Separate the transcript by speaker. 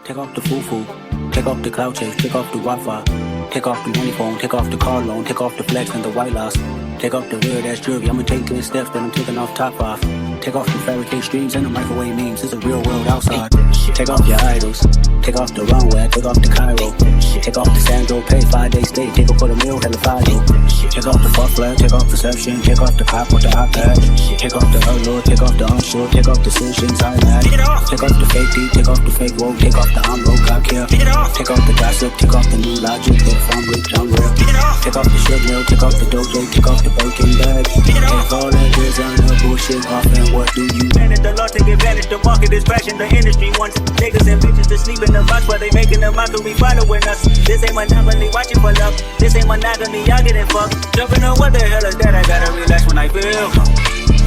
Speaker 1: Take off the foo-foo, take off the cloud chase, take off the Wi-Fi, take off the uniform, take off the car loan, take off the flex and the white loss. Take off the weird ass jewelry, I'ma take 10 steps, then I'm taking off top off. Take off the fabricate streams and the microwave memes, it's a real world outside. Take off your idols, take off the runway, take off the Cairo. Take off the Sandro, pay 5 days stay, take off for the meal, hella 5 days. Take off the fuck flag, take off perception, take off the cop with the iPad. Take off the allure, take off the unsure, take off decisions I had. Take off the fake deep, take off the fake woke, take off the I'm broke, I care. Take off the gossip, take off the new logic, if I'm rich, I'm real. Take off the shit mill, take off the dojo, take off the Birkin bag. Take all that designer bullshit off and what do you manage the law, take advantage, the market is crashing, the industry wants niggas and bitches to sleep in the box while they making a mockery following us. This ain't monopoly, watching for love. This ain't monogamy, y'all getting fucked. Jumping on what the hell is that? I gotta relax when I feel.